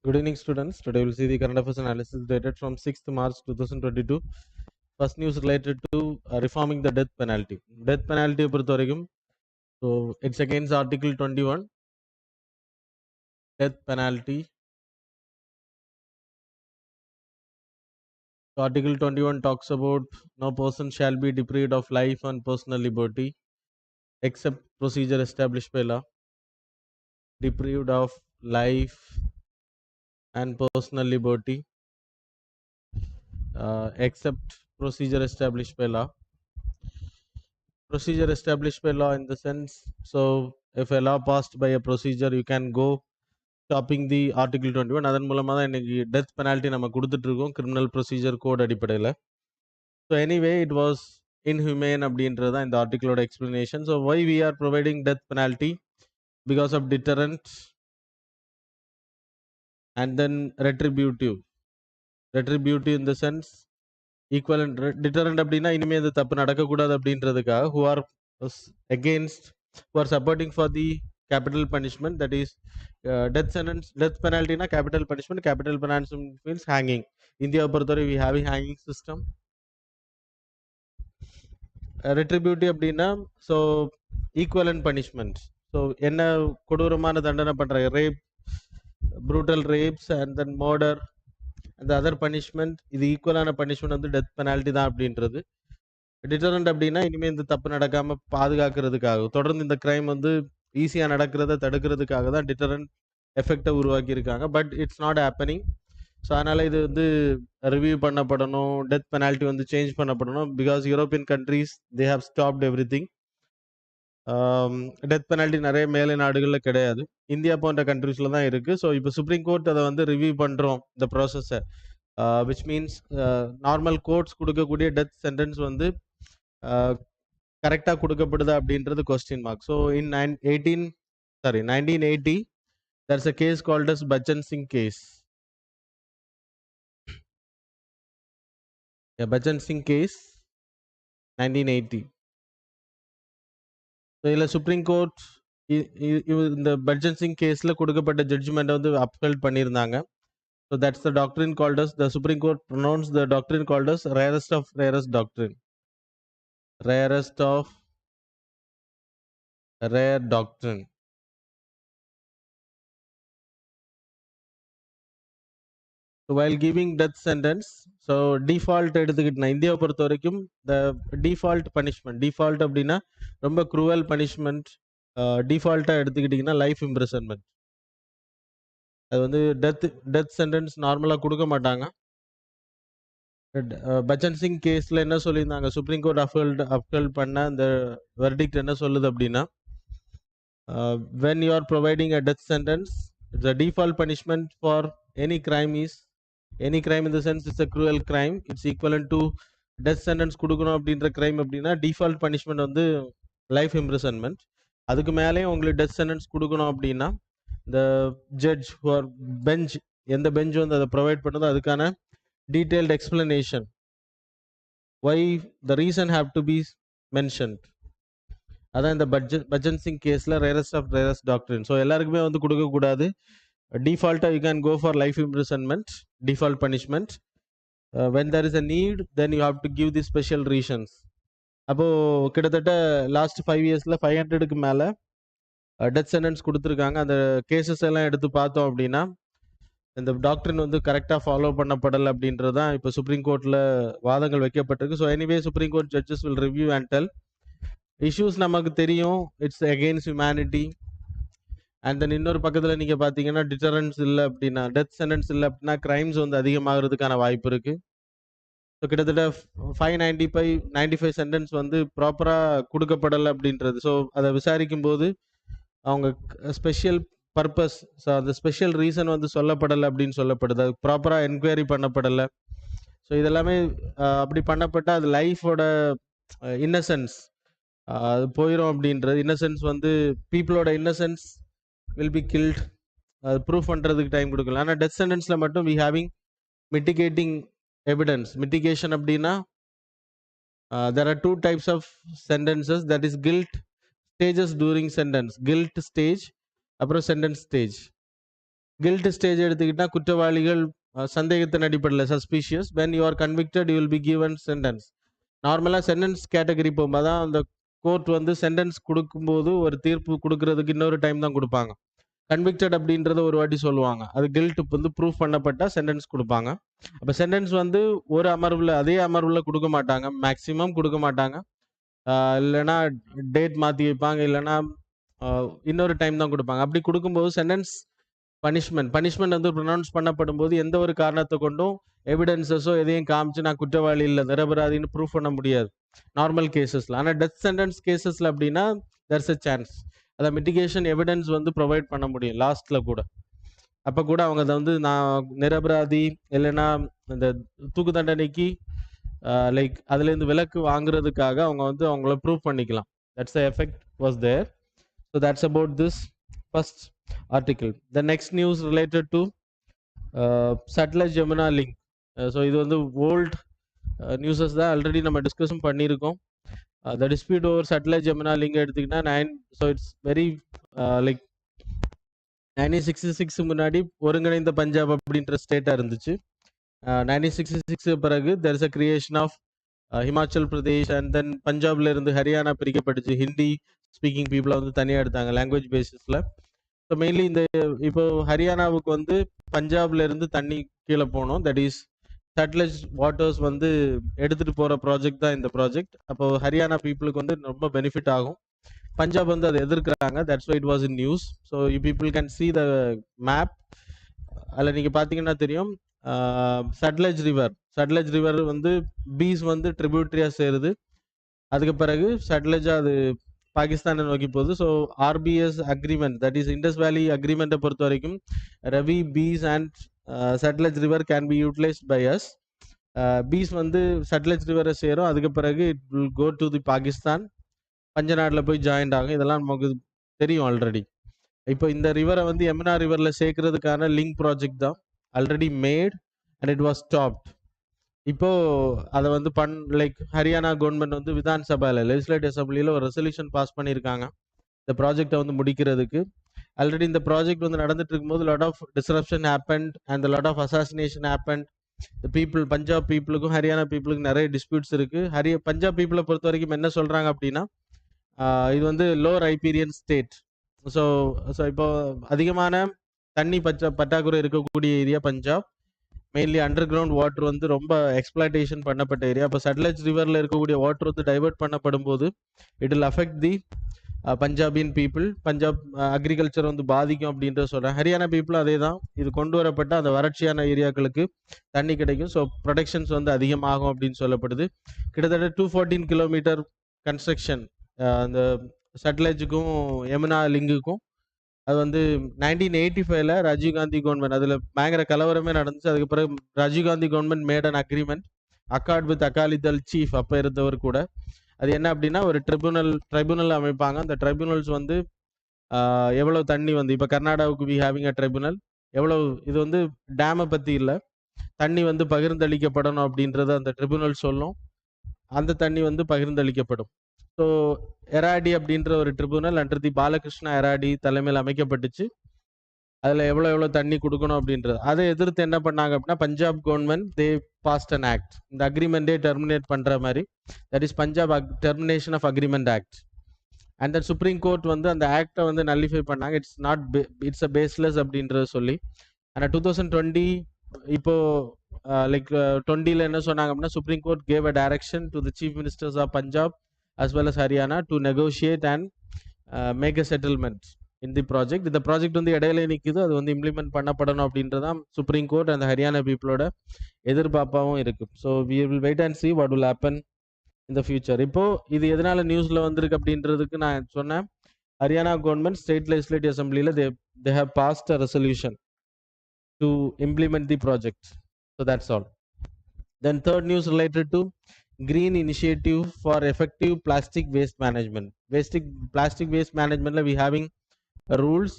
Good evening, students. Today we'll see the current affairs analysis dated from 6th March 2022. First news related to reforming the death penalty. Death penalty பொறுத்தவரைக்கும், so it's against Article 21. Death penalty. So Article 21 talks about no person shall be deprived of life and personal liberty except procedure established by law. Deprived of life and personal liberty except procedure established by law. Procedure established by law in the sense, so if a law passed by a procedure, you can go stopping the article 21. அதன் மூலமா தான் இன்னைக்கு death penalty நம்ம கொடுத்துட்டு இருக்கோம் criminal procedure code அடிப்படையில். So anyway it was inhumane அப்படின்றது தான் இந்த ஆர்டிக்கிளோட explanation. So why we are providing death penalty because of deterrent and then retributive in the sense equivalent. Deterrent அப்படின்னா இனிமேல் இது தப்பு நடக்கக்கூடாது அப்படின்றதுக்காக who are against, who are supporting for the capital punishment, that is death sentence. Death penalty na capital punishment means hanging. India பொறுத்தவரை we have a hanging system. Retributive அப்படின்னா so equivalent punishment. So என்ன கொடூரமான தண்டனை பண்ற rape, brutal rapes and then murder and the other punishment, இது ஈக்குவலான punishment வந்து death penalty தான் அப்படின்றது. டிட்டரண்ட் அப்படின்னா இனிமேல் இந்த தப்பு நடக்காமல் பாதுகாக்கிறதுக்காக, தொடர்ந்து இந்த கிரைம் வந்து ஈஸியாக நடக்கிறத தடுக்கிறதுக்காக தான் டிட்டரண்ட் எஃபெக்டை உருவாக்கியிருக்காங்க. But it's not happening. So அதனால் இது வந்து ரிவ்யூ பண்ணப்படணும், டெத் பெனால்ட்டி வந்து சேஞ்ச் பண்ணப்படணும். Because European countries they have stopped everything. Death penalty நிறைய மேலை நாடுகளில் கிடையாது, இந்தியா போன்ற கண்ட்ரீஸில் தான் இருக்குது. ஸோ இப்போ சுப்ரீம் கோர்ட் அதை வந்து ரிவ்யூ பண்ணுறோம் இந்த ப்ராசஸை, விச் மீன்ஸ் நார்மல் கோர்ட்ஸ் கொடுக்கக்கூடிய டெத் சென்டென்ஸ் வந்து கரெக்டாக கொடுக்கப்படுதா அப்படின்றது question mark. So in 1980 there's a case called as Bachan Singh case. Bachan Singh case 1980. So இதில் சுப்ரீம் கோர்ட் இந்த பச்சன் சிங் கேஸில் கொடுக்கப்பட்ட ஜட்ஜ்மெண்ட்டை வந்து அப்ஹெல்ட் பண்ணியிருந்தாங்க. So that's the doctrine called as, the supreme court pronounce the doctrine called as rarest of rarest doctrine. Rarest of rare doctrine. So while giving death sentence, so default எடுத்துக்கிட்டா இந்தியாவை பொறுத்த வரைக்கும் the default punishment, default அப்படின்னா ரொம்ப cruel punishment, default-ஆ எடுத்துக்கிட்டிங்கன்னா life imprisonment. அது வந்து death sentence நார்மலாக கொடுக்க மாட்டாங்க. பச்சன் சிங் கேஸில் என்ன சொல்லியிருந்தாங்க, சுப்ரீம் கோர்ட் அப்ஹெல்ட் பண்ண அந்த வெர்டிக்ட் என்ன சொல்லுது அப்படின்னா, when you are providing a death sentence, the default punishment for any crime is, any crime in the sense it's a cruel crime, it's equivalent to death sentence கொடுக்கணும் அப்படின்ற crime அப்படின்னா default punishment வந்து life imprisonment. அதுக்கு மேலேயும் உங்களுக்கு death sentence கொடுக்கணும் அப்படின்னா the judge who are bench, எந்த பெஞ்ச் வந்து அதை ப்ரொவைட் பண்ணதோ அதுக்கான detailed explanation why the reason have to be mentioned. அதான் இந்த பச்சன் சிங் கேஸில் rarest of rarest doctrine. So எல்லாருக்குமே வந்து கொடுக்கக்கூடாது. டிஃபால்ட்டாக you can go for life imprisonment, default punishment. When there is a need then you have to give the special reasons. அப்போது கிட்டத்தட்ட last 5 இயர்ஸில் 500க்கு மேலே டெத் சென்டென்ஸ் கொடுத்துருக்காங்க. அந்த கேசஸ் எல்லாம் எடுத்து பார்த்தோம் அப்படின்னா இந்த டாக்டரின் வந்து கரெக்டாக ஃபாலோ பண்ணப்படலை அப்படின்றது தான் இப்போ சுப்ரீம் கோர்ட்டில் வாதங்கள் வைக்கப்பட்டிருக்கு. So anyway supreme court judges will review and tell. Issues நமக்கு தெரியும், it's against humanity. And then இன்னொரு பக்கத்தில் நீங்கள் பார்த்தீங்கன்னா டிட்டரன்ஸ் இல்லை அப்படின்னா, டெத் சென்டென்ஸ் இல்லை அப்படின்னா கிரைம்ஸ் வந்து அதிகமாகிறதுக்கான வாய்ப்பு இருக்குது. ஸோ கிட்டத்தட்ட 595 சென்டென்ஸ் வந்து ப்ராப்பராக கொடுக்கப்படலை அப்படின்றது. ஸோ அதை விசாரிக்கும் போது அவங்க ஸ்பெஷல் பர்பஸ், ஸோ அந்த ஸ்பெஷல் ரீசன் வந்து சொல்லப்படலை அப்படின்னு சொல்லப்படுது, அது ப்ராப்பராக என்கொயரி பண்ணப்படலை. ஸோ இதெல்லாமே அப்படி பண்ணப்பட்டால் அது லைஃபோட இன்னசென்ஸ் அது போயிடும் அப்படின்றது. இன்னசென்ஸ் வந்து பீப்புளோட இன்னசென்ஸ் வில் பி கில்ட், அது ப்ரூஃப் பண்ணுறதுக்கு டைம் கொடுக்கலாம். ஆனால் டெத் சென்டென்ஸில் மட்டும் we having mitigating evidence. Mitigation அப்படின்னா there are 2 types of sentences, that is guilt stages during sentence, guilt stage அப்புறம் sentence stage. கில்ட் ஸ்டேஜ் எடுத்துக்கிட்டா குற்றவாளிகள் சந்தேகத்தின் அடிப்படையில் suspicious when you are convicted you will be given sentence. நார்மலாக sentence category போகும்போது தான் அந்த கோர்ட் வந்து சென்டென்ஸ் கொடுக்கும்போது ஒரு தீர்ப்பு கொடுக்கறதுக்கு இன்னொரு டைம் தான் கொடுப்பாங்க. கன்விக்டட் அப்படின்றத ஒரு வாட்டி சொல்லுவாங்க. அது கில்ட் வந்து ப்ரூஃப் பண்ணப்பட்டா சென்டென்ஸ் கொடுப்பாங்க. அப்போ சென்டென்ஸ் வந்து ஒரு அமர்வில் அதே அமர்வில் கொடுக்க மாட்டாங்க, மேக்ஸிமம் கொடுக்க மாட்டாங்க. இல்லைன்னா டேட் மாற்றி வைப்பாங்க, இல்லைன்னா இன்னொரு டைம் தான் கொடுப்பாங்க. அப்படி கொடுக்கும்போது சென்டென்ஸ் பனிஷ்மெண்ட் வந்து ப்ரொனவுன்ஸ் பண்ணப்படும் போது எந்த ஒரு காரணத்தை கொண்டும் எவிடன்சஸோ எதையும் காமிச்சு நான் குற்றவாளி இல்லை நிரபராதின்னு ப்ரூவ் பண்ண முடியாது நார்மல் கேசஸில். ஆனால் டெத் சென்டென்ஸ் கேசஸில் அப்படின்னா there's a சான்ஸ் அதை மிட்டிகேஷன் எவிடன்ஸ் வந்து ப்ரொவைட் பண்ண முடியும் லாஸ்ட்டில் கூட. அப்போ கூட அவங்க அதை வந்து நான் நிரபராதி இல்லைன்னா இந்த தூக்கு தண்டனைக்கு லைக் அதுலேருந்து விலக்கு வாங்குறதுக்காக அவங்க வந்து அவங்கள ப்ரூவ் பண்ணிக்கலாம். That's the effect was there. So that's about this first article. The next news related to Satellite Jamuna link. So இது வந்து old நியூஸஸ் தான் ஆல்ரெடி நம்ம டிஸ்கஷன் பண்ணியிருக்கோம். The dispute over Satellite Jamuna link எடுத்துக்கிட்டா so it's very like 1966 முன்னாடி ஒருங்கிணைந்த பஞ்சாப் அப்படின்ற ஸ்டேட்டாக இருந்துச்சு. 1966 பிறகு there is a creation of Himachal Pradesh and then பஞ்சாப்ல இருந்து ஹரியானா பிரிக்கப்பட்டுச்சு. ஹிந்தி ஸ்பீக்கிங் பீப்புளை வந்து தனியாக எடுத்தாங்க லாங்குவேஜ் பேசிஸில். ஸோ மெயின்லி இந்த இப்போ ஹரியானாவுக்கு வந்து பஞ்சாப்ல இருந்து தண்ணி கீழே போகணும். தட் இஸ் சேட்டலைட் வாட்டர்ஸ் வந்து எடுத்துகிட்டு போகிற ப்ராஜெக்ட் தான் இந்த ப்ராஜெக்ட். அப்போ ஹரியானா பீப்புளுக்கு வந்து ரொம்ப பெனிஃபிட் ஆகும். பஞ்சாப் வந்து அதை எதிர்க்கிறாங்க. That's why it was in news. So you people can see the map. அதில் நீங்கள் பார்த்தீங்கன்னா தெரியும் சட்லஜ் ரிவர் வந்து பீஸ் வந்து ட்ரிபியூட்ரியாக சேருது. அதுக்கு பிறகு சட்லஜாக அது பாகிஸ்தானை நோக்கி போகுது. So RBS agreement that is Indus valley அக்ரிமெண்ட்டை பொறுத்த வரைக்கும் Ravi Beas and Sutlej river can be utilised by us. Beas வந்து சட்லஜ் ரிவரை சேரும். அதுக்கு பிறகு it will go to the Pakistan, பஞ்சநாட்டில் போய் ஜாயின்ட் ஆகும். இதெல்லாம் நமக்கு தெரியும் ஆல்ரெடி. இப்போ இந்த ரிவரை வந்து யமுனா ரிவரில் சேர்க்கறதுக்கான லிங்க் ப்ராஜெக்ட் தான் already made and it was stopped. இப்போ அதை வந்து லைக் ஹரியானா கவர்மெண்ட் வந்து விதான் சபாவில் லெஜிஸ்லேட்டிவ் அசம்பிளியில் ஒரு ரெசல்யூஷன் பாஸ் பண்ணியிருக்காங்க இந்த ப்ராஜெக்டை வந்து முடிக்கிறதுக்கு. ஆல்ரெடி இந்த ப்ராஜெக்ட் வந்து நடந்துட்டு இருக்கும்போது lot of disruption happened and lot of assassination happened. People Punjab பீப்புளுக்கும் ஹரியானா பீப்புளுக்கும் நிறைய டிஸ்பியூட்ஸ் இருக்குது. பஞ்சாப் பீப்புளை பொறுத்த வரைக்கும் என்ன சொல்கிறாங்க அப்படின்னா இது வந்து லோ ரைபீரியன் ஸ்டேட். ஸோ இப்போ அதிகமான தண்ணி பற்றாக்குறை இருக்கக்கூடிய area Punjab. Mainly under ground water வந்து ரொம்ப எக்ஸ்பிளாய்டேஷன் பண்ணப்பட்ட ஏரியா. அப்போ சட்லஜ் ரிவரில் இருக்கக்கூடிய வாட்டர் வந்து டைவெர்ட் பண்ணப்படும் போது it will affect the Punjabian people. Punjab agriculture வந்து பாதிக்கும் அப்படின்றத சொல்கிறேன். ஹரியானா பீப்புளும் அதே தான். இது கொண்டு வரப்பட்ட அந்த வறட்சியான ஏரியாக்களுக்கு தண்ணி கிடைக்கும். ஸோ ப்ரொடெக்ஷன்ஸ் வந்து அதிகமாகும் அப்படின்னு சொல்லப்படுது. கிட்டத்தட்ட 214 கிலோமீட்டர் கன்ஸ்ட்ரக்ஷன் அந்த சட்லஜுக்கும் யமுனா லிங்குக்கும். அது வந்து 1985 ராஜீவ்காந்தி கவர்மெண்ட் அதில் பயங்கர கலவரமே நடந்துச்சு. அதுக்கு பிறகு Rajiv Gandhi government made an agreement accord with Akali Dal chief அப்போ இருந்தவர் கூட. அது என்ன அப்படின்னா ஒரு ட்ரைபுனல் அமைப்பாங்க. அந்த ட்ரைபுனல்ஸ் வந்து எவ்வளோ தண்ணி வந்து இப்போ கர்நாடகாவுக்கு வி ஹேவிங் அ ட்ரைபுனல் எவ்வளோ இது வந்து டேமை பற்றி இல்லை, தண்ணி வந்து பகிர்ந்தளிக்கப்படணும் அப்படின்றத அந்த ட்ரிபுனல் சொல்லும். அந்த தண்ணி வந்து பகிர்ந்தளிக்கப்படும். ஸோ எராடி அப்படின்ற ஒரு ட்ரிபுனல் அண்டர் தி பாலகிருஷ்ணா எராடி தலைமையில் அமைக்கப்பட்டுச்சு. அதில் எவ்வளோ தண்ணி கொடுக்கணும் அப்படின்றது. அதை எதிர்த்து என்ன பண்ணாங்க அப்படின்னா Punjab government they passed an act. இந்த அக்ரிமெண்டே டெர்மினேட் பண்ணுற மாதிரி, that is Punjab termination of agreement act. And then supreme court வந்து அந்த ஆக்டை வந்து நல்லிஃபை பண்ணாங்க. இட்ஸ் அ பேஸ்லெஸ் அப்படின்றத சொல்லி. ஆனால் 2020 இப்போ லைக் 20ல் என்ன சொன்னாங்க அப்படின்னா supreme court gave a direction to the chief ministers of Punjab as well as Haryana to negotiate and make a settlement in the project. இந்த ப்ராஜெக்ட் வந்து இடையில நிற்குது, அது வந்து இம்ப்ளிமெண்ட் பண்ணப்படணும் அப்படின்றதான் சுப்ரீம் கோர்ட் அந்த ஹரியானா பீப்புளோட எதிர்பார்ப்பாகவும் இருக்குது. So we will wait and see what will happen in the future. இப்போ இது எதனால நியூஸில் வந்திருக்கு அப்படின்றதுக்கு நான் சொன்னேன். ஹரியானா கவர்மெண்ட் ஸ்டேட் லெஜிஸ்லேட்டிவ் அசம்பிளியில் they have passed a resolution to implement the project. So that's all. Then third news related to green initiative for effective plastic waste management. Plastic waste management we having rules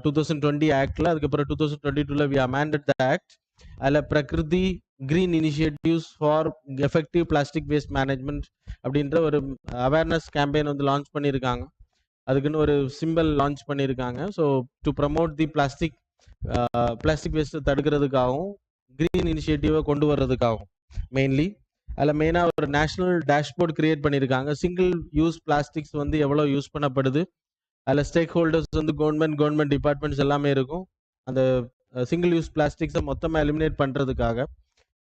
2020 act la adukapra 2022 la we amended the act. Alla prakriti green initiatives for effective plastic waste management அப்படின்ற ஒரு awareness campaign வந்து launch பண்ணியிருக்காங்க. அதுக்குன்னு ஒரு simple launch பண்ணியிருக்காங்க. So to promote the plastic plastic வேஸ்ட்டை தடுக்கிறதுக்காகவும் green இனிஷியேட்டிவை கொண்டு வர்றதுக்காகவும் மெயின்லி அதில் மெயினாக ஒரு நேஷ்னல் டேஷ்போர்ட் கிரியேட் பண்ணியிருக்காங்க. சிங்கிள் யூஸ் பிளாஸ்டிக்ஸ் வந்து எவ்வளோ யூஸ் பண்ணப்படுது, அதில் ஸ்டேக் ஹோல்டர்ஸ் வந்து கவர்மெண்ட் டிபார்ட்மெண்ட்ஸ் எல்லாமே இருக்கும். அந்த சிங்கிள் யூஸ் பிளாஸ்டிக்ஸை மொத்தமாக எலிமினேட் பண்ணுறதுக்காக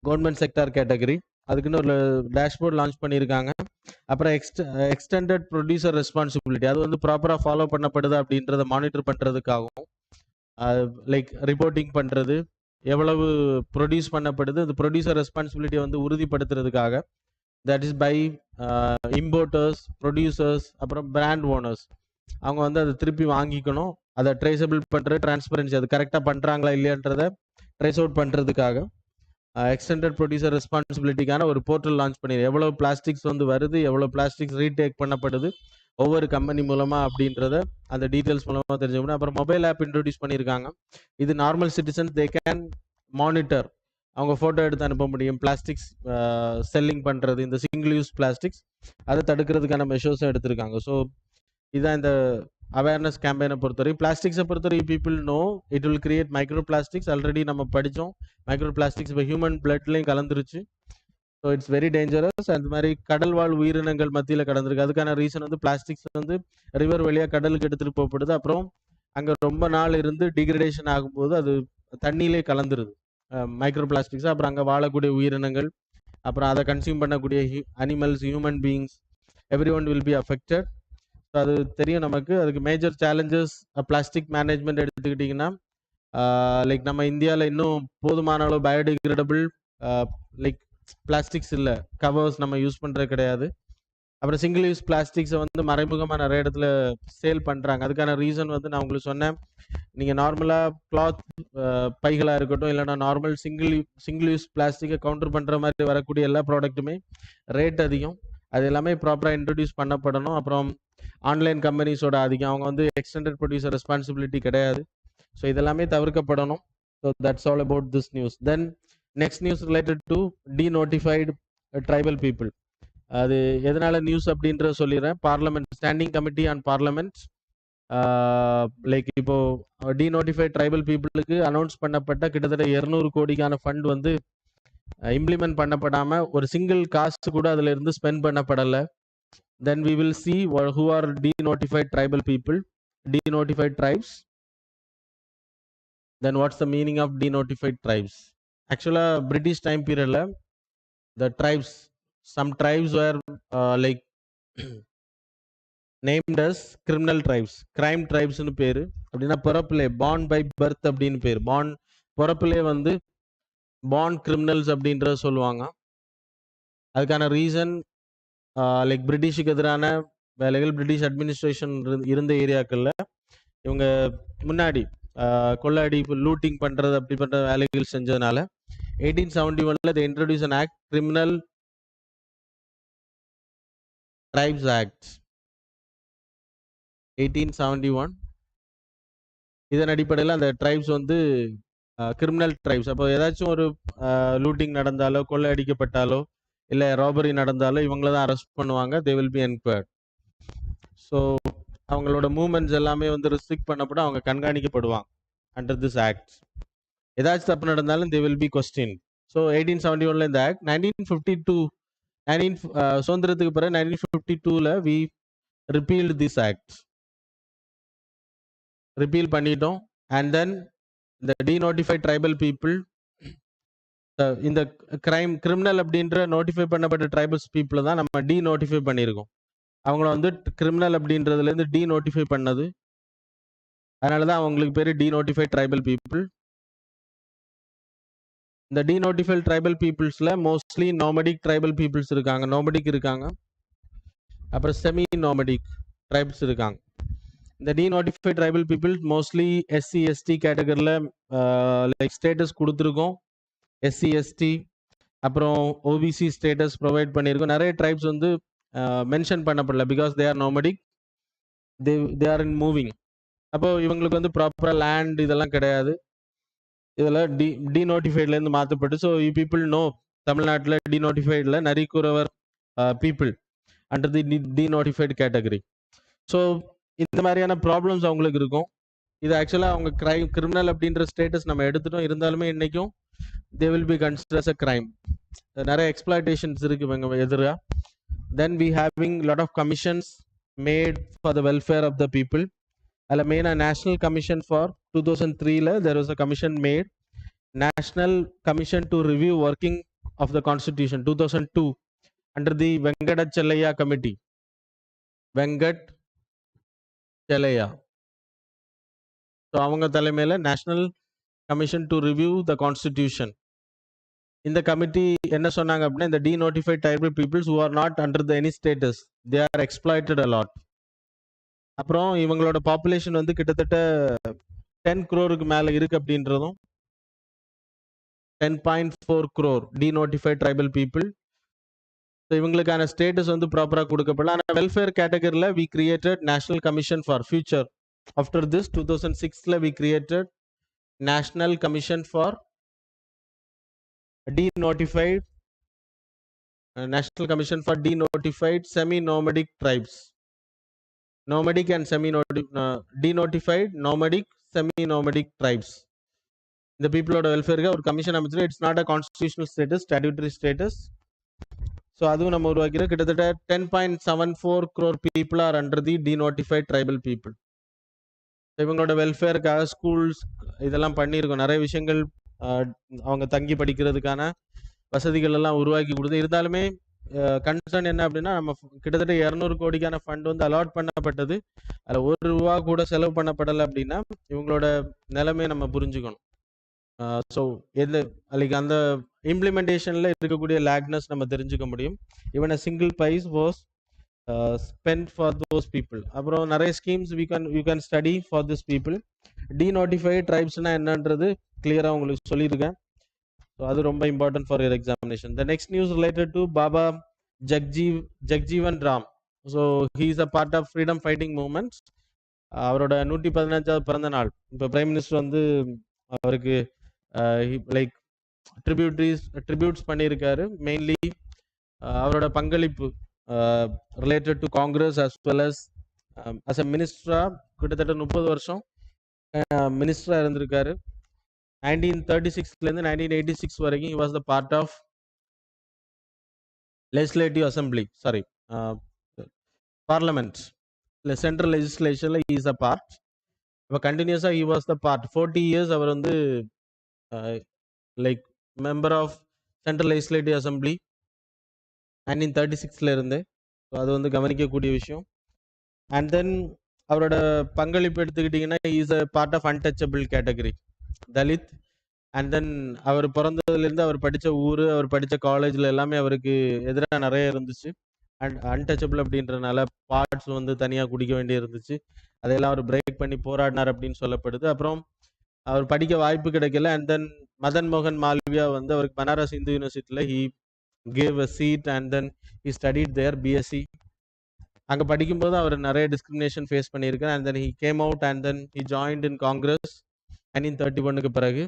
கவர்மெண்ட் செக்டார் கேட்டகரி அதுக்குன்னு ஒரு டேஷ்போர்ட் லான்ச் பண்ணியிருக்காங்க. அப்புறம் எக்ஸ்டெண்டட் ப்ரொடியூசர் ரெஸ்பான்சிபிலிட்டி அது வந்து ப்ராப்பராக ஃபாலோ பண்ணப்படுது அப்படின்றத மானிட்டர் பண்ணுறதுக்காகவும் லைக் ரிப்போர்ட்டிங் பண்ணுறது, எவ்வளவு ப்ரொடியூஸ் பண்ணப்படுது, அந்த ப்ரொடியூசர் ரெஸ்பான்சிபிலிட்டியை வந்து உறுதிப்படுத்துறதுக்காக that is by importers, producers, அப்புறம் பிராண்ட் ஓனர்ஸ் அவங்க வந்து அதை திருப்பி வாங்கிக்கணும். அதை ட்ரேசபிள் பண்ணுற டிரான்ஸ்பரன்சி அது கரெக்டாக பண்ணுறாங்களா இல்லையான்றதை ட்ரேஸ் அவுட் பண்ணுறதுக்காக எக்ஸ்டெண்டட் ப்ரொடியூசர் ரெஸ்பான்சிபிலிட்டிக்கான ஒரு போர்ட்டல் லான்ச் பண்ணிடு. எவ்வளோ பிளாஸ்டிக்ஸ் வந்து வருது, எவ்வளோ பிளாஸ்டிக்ஸ் ரீடேக் பண்ணப்படுது ஒவ்வொரு கம்பெனி மூலமாக அப்படின்றத அந்த டீட்டெயில்ஸ் மூலமாக தெரிஞ்சுக்கணும். அப்புறம் மொபைல் ஆப் இன்ட்ரடியூஸ் பண்ணியிருக்காங்க. இது normal citizens they can monitor, அவங்க ஃபோட்டோ எடுத்து அனுப்ப முடியும். பிளாஸ்டிக்ஸ் செல்லிங் பண்ணுறது, இந்த சிங்கிள் யூஸ் பிளாஸ்டிக்ஸ் அதை தடுக்கிறதுக்கான மெஷர்ஸும் எடுத்திருக்காங்க. ஸோ இதுதான் இந்த அவேர்னஸ் கேம்பெயினை பொறுத்தவரை. பிளாஸ்டிக்ஸை பொறுத்தவரை people know it will create micro plastics. Already நம்ம படித்தோம், மைக்ரோ பிளாஸ்டிக்ஸ் இப்போ ஹியூமன் பிளட்லையும் கலந்துருச்சு. So it's very dangerous. அந்த மாதிரி கடல் வாழ் உயிரினங்கள் மத்தியில் கடந்திருக்கு. அதுக்கான ரீசன் வந்து பிளாஸ்டிக்ஸ் வந்து ரிவர் வழியாக கடலுக்கு எடுத்துகிட்டு போகப்படுது. அப்புறம் அங்கே ரொம்ப நாள் இருந்து டிகிரடேஷன் ஆகும்போது அது தண்ணியிலே கலந்துருது மைக்ரோ பிளாஸ்டிக்ஸ். அப்புறம் அங்கே வாழக்கூடிய உயிரினங்கள், அப்புறம் அதை கன்சியூம் பண்ணக்கூடிய animals, human beings, every one will be affected. So அது தெரியும் நமக்கு. அதுக்கு மேஜர் சேலஞ்சஸ் பிளாஸ்டிக் மேனேஜ்மெண்ட் எடுத்துக்கிட்டிங்கன்னா லைக் நம்ம இந்தியாவில் இன்னும் போதுமான அளவு பயோடிகிரேடபிள் லைக் பிளாஸ்டிக்ஸ் இல்லை, கவர்ஸ் நம்ம யூஸ் பண்ணுறது கிடையாது. அப்புறம் சிங்கிள் யூஸ் பிளாஸ்டிக்ஸை வந்து மறைமுகமாக நிறைய இடத்துல சேல் பண்ணுறாங்க. அதுக்கான ரீசன் வந்து நான் உங்களுக்கு சொன்னேன். நீங்கள் நார்மலாக கிளாத் பைகளாக இருக்கட்டும், இல்லைனா நார்மல் சிங்கிள் யூஸ் பிளாஸ்டிக்கை கவுண்டர் பண்ணுற மாதிரி வரக்கூடிய எல்லா ப்ராடக்ட்டுமே ரேட் அதிகம். அது எல்லாமே ப்ராப்பராக இன்ட்ரடியூஸ் பண்ணப்படணும். அப்புறம் ஆன்லைன் கம்பெனிஸோட அதிகம், அவங்க வந்து எக்ஸ்டெண்டட் ப்ரொடியூசர் ரெஸ்பான்சிபிலிட்டி கிடையாது. ஸோ இதெல்லாமே தவிர்க்கப்படணும். So that's all about this news. Then next news related to denotified tribal people. அது எதனால நியூஸ் அப்படின்றத சொல்லிடுறேன். Parliament standing committee on parliament like இப்போ டீநோட்டிஃபைட் ட்ரைபல் பீப்புளுக்கு அனௌன்ஸ் பண்ணப்பட்ட கிட்டத்தட்ட 200 கோடிக்கான ஃபண்ட் வந்து இம்ப்ளிமெண்ட் பண்ணப்படாமல் ஒரு சிங்கிள் காஸ்ட் கூட அதில் இருந்து spend பண்ணப்படலை. Then we will see who are denotified tribal people, denotified tribes. Then what's the meaning of denotified tribes? Actually, British time period la the tribes, some tribes were like named as criminal tribes, crime tribes nu peru. அப்படினா பிறப்பிலே born by birth அப்படினு பேர். born பிறப்பிலே வந்து born criminals அப்படின்றத சொல்லுவாங்க. அதுக்கான reason like பிரிட்டிஷுக்கு எதிரான வேலைகள், British administration இருந்த ஏரியாக்களில் இவங்க முன்னாடி கொள்ளடி லூட்டிங் பண்ணுறது அப்படி பண்ணுற வேலைகள் செஞ்சதுனால 1871 they introduced an act, criminal tribes act 1871. இதன் அடிப்படையில் அந்த ட்ரைப்ஸ் வந்து கிரிமினல் ட்ரைப்ஸ். அப்போ ஏதாச்சும் ஒரு லூட்டிங் நடந்தாலோ, கொள்ளை அடிக்கப்பட்டாலோ, இல்லை ராபரி நடந்தாலும் இவங்கள தான் அரெஸ்ட் பண்ணுவாங்க. தே வில் பி என்கொயர்ட். ஸோ அவங்களோட மூவ்மெண்ட்ஸ் எல்லாமே வந்து ரெஸ்ட்ரிக்ட் பண்ணப்படும், அவங்க கண்காணிக்கப்படுவாங்க அண்டர் திஸ் ஆக்ட். ஏதாச்சும் தப்பு நடந்தாலும் they will be question. So 1871 இந்த ஆக்ட் 1952 சுதந்திரத்துக்கு பிறகு 1952 we repealed this act. Repeal பண்ணிட்டோம். அண்ட் தென் இந்த டீநோட்டிஃபைட் ட்ரைபல் பீப்புள், இந்த கிரிமினல் அப்படின்ற நோட்டிஃபை பண்ணப்பட்ட ட்ரைபல்ஸ் பீப்புளை தான் நம்ம டீநோட்டிஃபை பண்ணியிருக்கோம். அவங்கள வந்து கிரிமினல் அப்படின்றதுலேருந்து டீநோட்டிஃபை பண்ணது. அதனால தான் அவங்களுக்கு பேர் டீநோட்டிஃபைட் ட்ரைபல் பீப்புள். இந்த டீநோட்டிஃபைட் ட்ரைபல் பீப்புள்ஸில் மோஸ்ட்லி நோமடிக் ட்ரைபல் பீப்புள்ஸ் இருக்காங்க, நோமடிக் இருக்காங்க, அப்புறம் செமி நோமடிக் ட்ரைப்ஸ் இருக்காங்க. இந்த denotified tribal people mostly SC ST கேட்டகரியில் லைக் ஸ்டேட்டஸ் கொடுத்துருக்கோம். எஸ்சி எஸ்டி அப்புறம் ஓபிசி ஸ்டேட்டஸ் ப்ரொவைட் பண்ணியிருக்கோம். நிறைய ட்ரைப்ஸ் வந்து மென்ஷன் பண்ணப்படல because they are nomadic, they are in moving. அப்போ இவங்களுக்கு வந்து ப்ராப்பராக லேண்ட் இதெல்லாம் கிடையாது. இதெல்லாம் டீநோட்டிஃபைட்லேருந்து மாற்றப்பட்டு. ஸோ யூ பீப்புள் நோ தமிழ்நாட்டில் டீநோட்டிஃபைடில் Narikuravar people under the denotified category. So இந்த மாதிரியான ப்ராப்ளம்ஸ் அவங்களுக்கு இருக்கும். இது ஆக்சுவலா அவங்க கிரிமினல் அப்படின்ற ஸ்டேட்டஸ் நம்ம எடுத்துட்டோம், இருந்தாலுமே இன்னைக்கும் they will be considered as a crime. நிறைய எக்ஸ்பிளாய்டேஷன்ஸ் இருக்கு இவங்க எதிராக. Then we having lot of commissions made for the welfare of the people. அதில் மெயினாக national commission for 2003 there was a commission made, National Commission to Review Working of the Constitution 2002 under the Venkatachalaya Committee. Venkat Chalaya. So அவங்க தலைமையில் national commission to review the constitution. இந்த committee என்ன சொன்னாங்க அப்படின்னா, இந்த denotified tribal peoples who are not under the any status they are exploited a lot. அப்புறம் இவங்களோட population வந்து கிட்டத்தட்ட 10 crore மேலே இருக்கு அப்படின்றதும், 10.4 crore denotified tribal people. So இவங்களுக்கான ஸ்டேட்டஸ் வந்து ப்ராப்பராக கொடுக்கப்படல. ஆனால் வெல்ஃபேர் கேட்டகரியில் we created national commission for future. After this 2006 we created national commission for denotified National Commission for Denotified Semi-Nomadic Tribes. Nomadic and denotified nomadic semi-nomadic tribes. The people of welfare or commission அமைச்சர், it's not a constitutional status, statutory status. So அதுவும் நம்ம உருவாக்கிற கிட்டத்தட்ட 10.74 crore people are under the denotified tribal people. இவங்களோட வெல்ஃபேருக்காக schools இதெல்லாம் பண்ணியிருக்கோம். நிறைய விஷயங்கள் அவங்க தங்கி படிக்கிறதுக்கான வசதிகள் எல்லாம் உருவாக்கி கொடுத்து, இருந்தாலுமே கன்சர்ன் என்ன அப்படின்னா, நம்ம கிட்டத்தட்ட 200 கோடிக்கான ஃபண்ட் வந்து அலாட் பண்ணப்பட்டது, அதில் ₹1 கூட செலவு பண்ணப்படலை அப்படின்னா இவங்களோட நிலைமை நம்ம புரிஞ்சுக்கணும். ஸோ எந்த அன்றைக்கி அந்த இம்ப்ளிமெண்டேஷனில் இருக்கக்கூடிய லேக்னஸ் நம்ம தெரிஞ்சுக்க முடியும். Even a single paise was spent for those people. அப்புறம் நிறைய schemes you can study for this people. Denotified tribesனா என்னன்றது கிளியராக உங்களுக்கு சொல்லியிருக்கேன். ஸோ அது ரொம்ப important for your examination. The next news related to Baba Jagjivan Ram. So he is a part of freedom fighting moments. அவரோட 115வது பிறந்த நாள். இப்போ பிரைம் மினிஸ்டர் வந்து அவருக்கு லைக் ட்ரிபியூட்ஸ் பண்ணியிருக்காரு. மெயின்லி அவரோட பங்களிப்பு related to Congress as well as a minister. கிட்டத்தட்ட 30 வருஷம் மினிஸ்டராக இருந்திருக்காரு. 1936 1986 வரைக்கும் he was the part of legislative assembly, parliament, central legislation he is a part. இப்போ கண்டினியூஸாக he was the part 40 years அவர் வந்து like member of central legislative assembly 1936 இருந்து. ஸோ அது வந்து கவனிக்கக்கூடிய விஷயம். அண்ட் தென் அவரோட பங்களிப்பு எடுத்துக்கிட்டிங்கன்னா is a part of untouchable category, Dalit. And then அவர் பிறந்ததுலேருந்து அவர் படித்த ஊர், அவர் படித்த காலேஜில் எல்லாமே அவருக்கு எதிராக நிறைய இருந்துச்சு. அண்ட் அன்டச்சபிள் அப்படின்றனால பார்ட்ஸ் வந்து தனியாக குடிக்க வேண்டி இருந்துச்சு. அதையெல்லாம் அவர் பிரேக் பண்ணி போராடினார் அப்படின்னு சொல்லப்படுது. அப்புறம் அவர் படிக்க வாய்ப்பு கிடைக்கல. அண்ட் தென் மதன் மோகன் மால்வியா வந்து அவருக்கு பனாரஸ் இந்து யூனிவர்சிட்டியில் he gave a seat and then he studied there BSc. அங்கே படிக்கும்போது அவர் நிறைய டிஸ்கிரிமினேஷன் ஃபேஸ் பண்ணியிருக்கார். And then he came out and then he joined in Congress 1931க்கு பிறகு.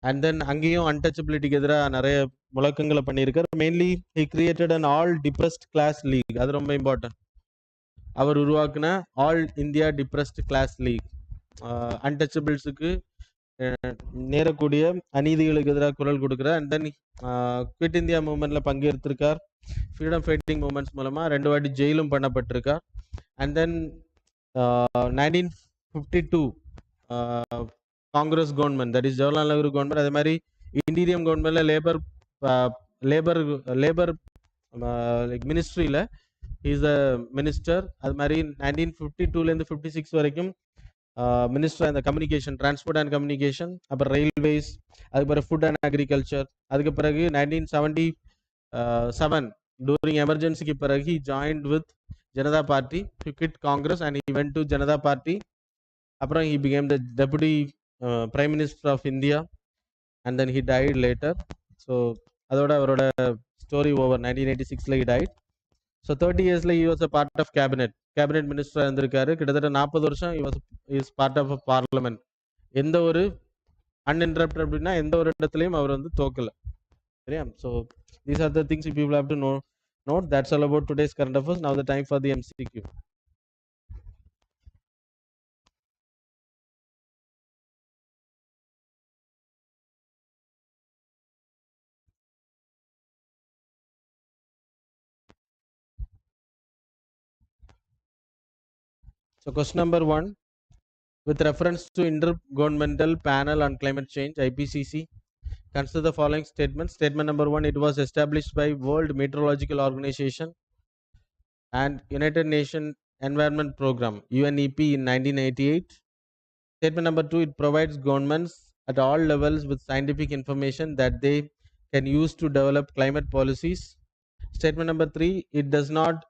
அண்ட் தென் அங்கேயும் அன்டச்சபிலிட்டிக்கு எதிராக நிறைய முழக்கங்களை பண்ணியிருக்கார். Mainly he created an all depressed class league. அது ரொம்ப இம்பார்ட்டன்ட். அவர் உருவாக்குன all India depressed class league, அன்டச்சபிள்ஸுக்கு நேரக்கூடிய அநீதிகளுக்கு எதிராக குரல் கொடுக்குறார். அண்ட் தென் குவிட் இந்தியா மூமெண்ட்டில் பங்கேற்றிருக்கார். ஃப்ரீடம் ஃபைட்டிங் மூமெண்ட்ஸ் மூலமாக 2 வாட்டி ஜெயிலும் பண்ணப்பட்டிருக்கார். And then 1952 Congress government, that is Jawaharlal Nehru government, அதே மாதிரி இண்டீரியம் கவர்மெண்ட்டில் லேபர் லைக் மினிஸ்ட்ரியில் இஸ் அ மினிஸ்டர். அது மாதிரி 1952லேருந்து 56 வரைக்கும் மினிஸ்டர் இந்த கம்யூனிகேஷன், டிரான்ஸ்போர்ட் அண்ட் கம்யூனிகேஷன், அப்புறம் ரயில்வேஸ், அதுக்கு பிறகு ஃபுட் அண்ட் அக்ரிகல்ச்சர். அதுக்கு பிறகு 1977 டூரிங் எமர்ஜென்சிக்கு பிறகு he joined with Janata party, he quit Congress and he went to Janata party. அப்புறம் he became the deputy prime minister of India and then he died later. So அதோட அவரோட story over. 1986 he died. So 30 years he was a part of cabinet மினிஸ்டராக இருந்திருக்காரு. கிட்டத்தட்ட 40 வருஷம் is part of parliament. எந்த ஒரு uninterrupted அப்படின்னா எந்த ஒரு இடத்துலையும் அவர் வந்து தோக்கல. சரியா? So these are the things you people have to note. That's all about today's current affairs. Now the time for the MCQ. So question number 1, with reference to Intergovernmental Panel on Climate Change (IPCC), consider the following statements. Statement number 1, it was established by World Meteorological Organization and United Nations Environment Program (UNEP) in 1988. Statement number 2, it provides governments at all levels with scientific information that they can use to develop climate policies. Statement number 3, it does not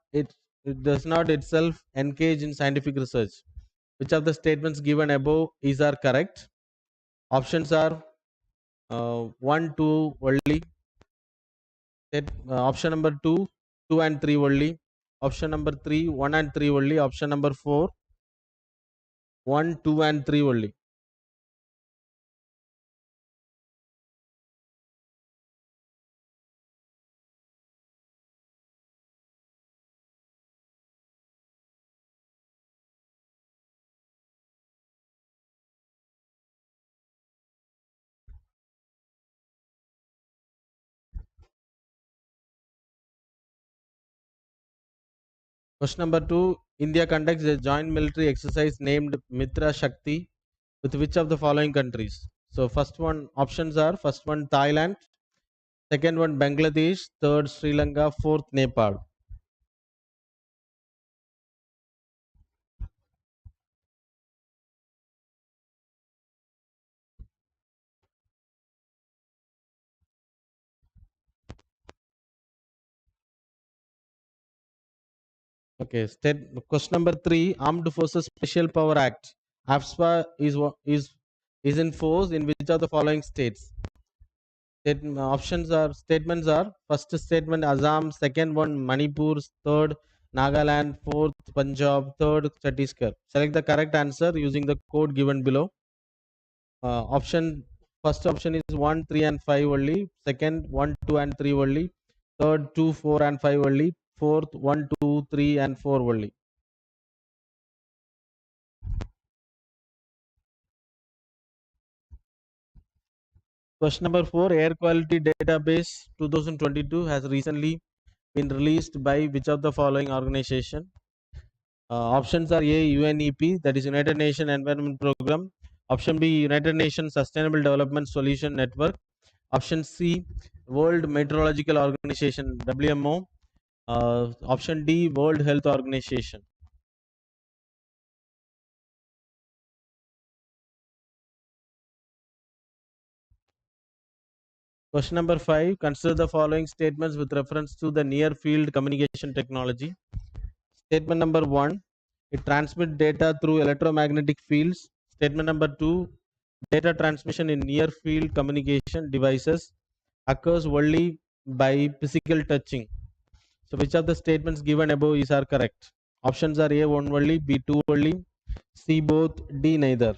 itself engage in scientific research. Which of the statements given above is are correct? Options are 1, 2 only. Option number 2, 2 and 3 only. Option number 3, 1 and 3 only. Option number 4, 1, 2 and 3 only. Question number 2, India conducts a joint military exercise named Mitra Shakti with which of the following countries? So first one, options are first one Thailand, second one Bangladesh, third Sri Lanka, fourth Nepal. Okay, question number 3, Armed Forces Special Power Act (AFSPA) is in force in which of the following states? Statements are first statement Assam, second one Manipur, third Nagaland, fourth Punjab, third Chhattisgarh. Select the correct answer using the code given below. First option is 1, 3 and 5 only. Second 1, 2 and 3 only. Third 2, 4 and 5 only. Fourth 1, 2, 3 and 4 only. Question number 4, Air Quality Database 2022 has recently been released by which of the following organization? Options are A, UNEP, that is United Nations Environment Program. Option B, United Nations Sustainable Development Solution Network. Option C, World Meteorological Organization (WMO). Option D, World Health Organization. Question number 5, consider the following statements with reference to the near field communication technology. Statement number 1, it transmits data through electromagnetic fields. Statement number 2, data transmission in near field communication devices occurs only by physical touching. So which of the statements given above is are correct? Options are A, 1 only, B, 2 only, C, both, D, neither.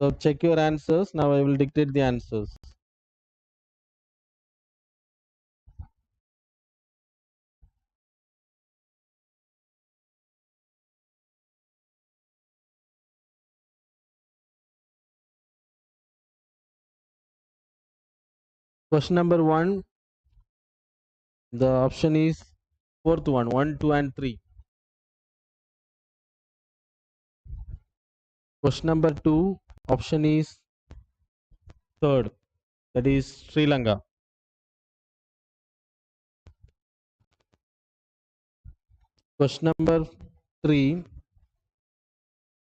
So check your answers. Now I will dictate the answers. Question number 1, the option is fourth one, 1, 2 and 3. Question number 2, option is third, that is Sri Lanka. Question number 3,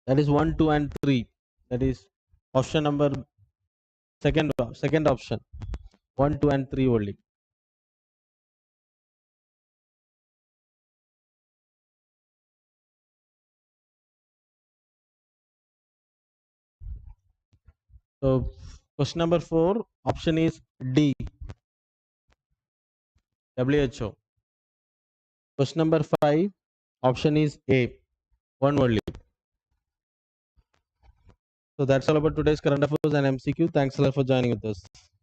that is 1, 2 and 3, that is option number second option, 1, 2 and 3 only. So question number 4, option is D, WHO. Question number 5, option is A, 1 only. So that's all about today's current affairs and MCQ. Thanks a lot for joining with us.